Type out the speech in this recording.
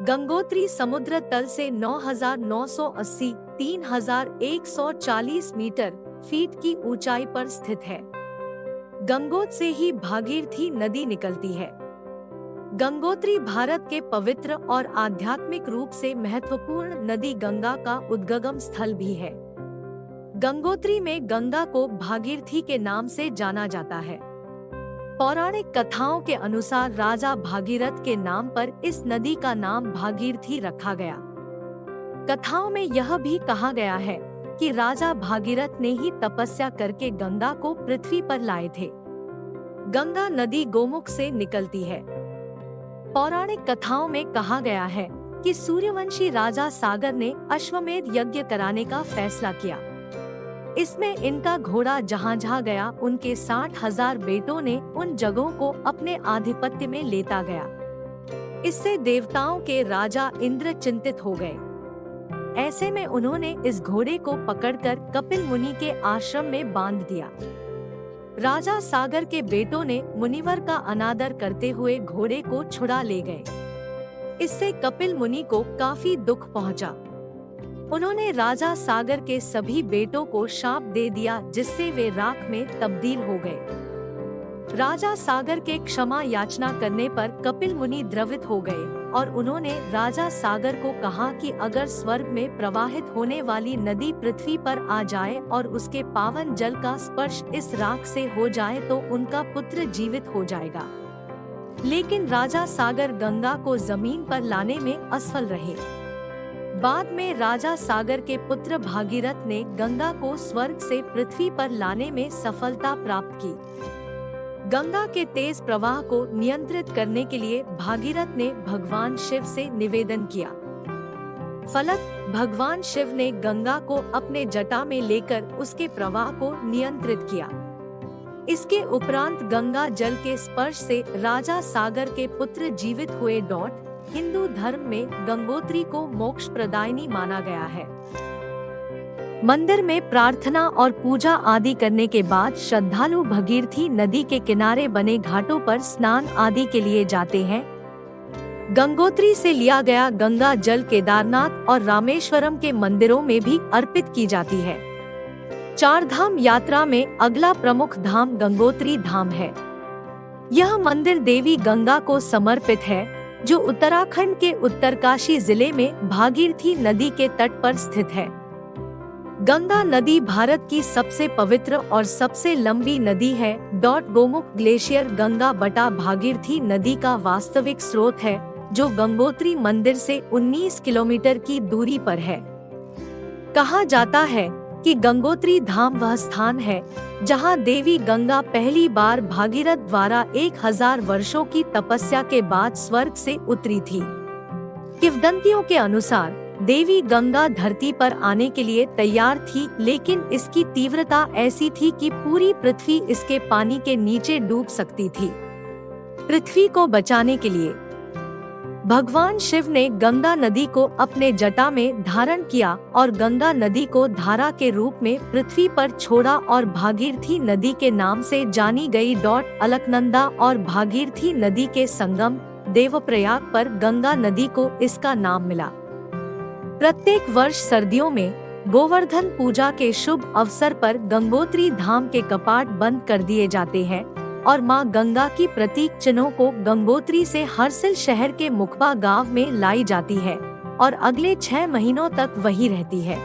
गंगोत्री समुद्र तल से 9,980 3,140 मीटर फीट की ऊंचाई पर स्थित है। गंगोत से ही भागीरथी नदी निकलती है। गंगोत्री भारत के पवित्र और आध्यात्मिक रूप से महत्वपूर्ण नदी गंगा का उद्गम स्थल भी है। गंगोत्री में गंगा को भागीरथी के नाम से जाना जाता है। पौराणिक कथाओं के अनुसार राजा भागीरथ के नाम पर इस नदी का नाम भागीरथी रखा गया। कथाओं में यह भी कहा गया है कि राजा भागीरथ ने ही तपस्या करके गंगा को पृथ्वी पर लाए थे। गंगा नदी गोमुख से निकलती है। पौराणिक कथाओं में कहा गया है कि सूर्यवंशी राजा सागर ने अश्वमेध यज्ञ कराने का फैसला किया। इसमें इनका घोड़ा जहां जहां गया उनके 60,000 बेटों ने उन जगहों को अपने आधिपत्य में लेता गया। इससे देवताओं के राजा इंद्र चिंतित हो गए। ऐसे में उन्होंने इस घोड़े को पकड़कर कपिल मुनि के आश्रम में बांध दिया। राजा सागर के बेटों ने मुनिवर का अनादर करते हुए घोड़े को छुड़ा ले गए। इससे कपिल मुनि को काफी दुख पहुंचा। उन्होंने राजा सागर के सभी बेटों को शाप दे दिया, जिससे वे राख में तब्दील हो गए। राजा सागर के क्षमा याचना करने पर कपिल मुनि द्रवित हो गए और उन्होंने राजा सागर को कहा कि अगर स्वर्ग में प्रवाहित होने वाली नदी पृथ्वी पर आ जाए और उसके पावन जल का स्पर्श इस राख से हो जाए तो उनका पुत्र जीवित हो जाएगा। लेकिन राजा सागर गंगा को जमीन पर लाने में असफल रहे। बाद में राजा सागर के पुत्र भागीरथ ने गंगा को स्वर्ग से पृथ्वी पर लाने में सफलता प्राप्त की। गंगा के तेज प्रवाह को नियंत्रित करने के लिए भागीरथ ने भगवान शिव से निवेदन किया। फलत भगवान शिव ने गंगा को अपने जटा में लेकर उसके प्रवाह को नियंत्रित किया। इसके उपरांत गंगा जल के स्पर्श से राजा सागर के पुत्र जीवित हुए। हिंदू धर्म में गंगोत्री को मोक्ष प्रदायिनी माना गया है। मंदिर में प्रार्थना और पूजा आदि करने के बाद श्रद्धालु भगीरथी नदी के किनारे बने घाटों पर स्नान आदि के लिए जाते हैं। गंगोत्री से लिया गया गंगा जल केदारनाथ और रामेश्वरम के मंदिरों में भी अर्पित की जाती है। 4 धाम यात्रा में अगला प्रमुख धाम गंगोत्री धाम है। यह मंदिर देवी गंगा को समर्पित है, जो उत्तराखंड के उत्तरकाशी जिले में भागीरथी नदी के तट पर स्थित है। गंगा नदी भारत की सबसे पवित्र और सबसे लंबी नदी है। गोमुख ग्लेशियर गंगा बटा भागीरथी नदी का वास्तविक स्रोत है, जो गंगोत्री मंदिर से 19 किलोमीटर की दूरी पर है। कहा जाता है कि गंगोत्री धाम वह स्थान है जहां देवी गंगा पहली बार भागीरथ द्वारा 1000 वर्षों की तपस्या के बाद स्वर्ग से उतरी थी। किंवदंतियों के अनुसार देवी गंगा धरती पर आने के लिए तैयार थी, लेकिन इसकी तीव्रता ऐसी थी कि पूरी पृथ्वी इसके पानी के नीचे डूब सकती थी। पृथ्वी को बचाने के लिए भगवान शिव ने गंगा नदी को अपने जटा में धारण किया और गंगा नदी को धारा के रूप में पृथ्वी पर छोड़ा और भागीरथी नदी के नाम से जानी गई। अलकनंदा और भागीरथी नदी के संगम देवप्रयाग पर गंगा नदी को इसका नाम मिला। प्रत्येक वर्ष सर्दियों में गोवर्धन पूजा के शुभ अवसर पर गंगोत्री धाम के कपाट बंद कर दिए जाते हैं और मां गंगा की प्रतीक चिन्हों को गंगोत्री से हरसिल शहर के मुखबा गांव में लाई जाती है और अगले 6 महीनों तक वही रहती है।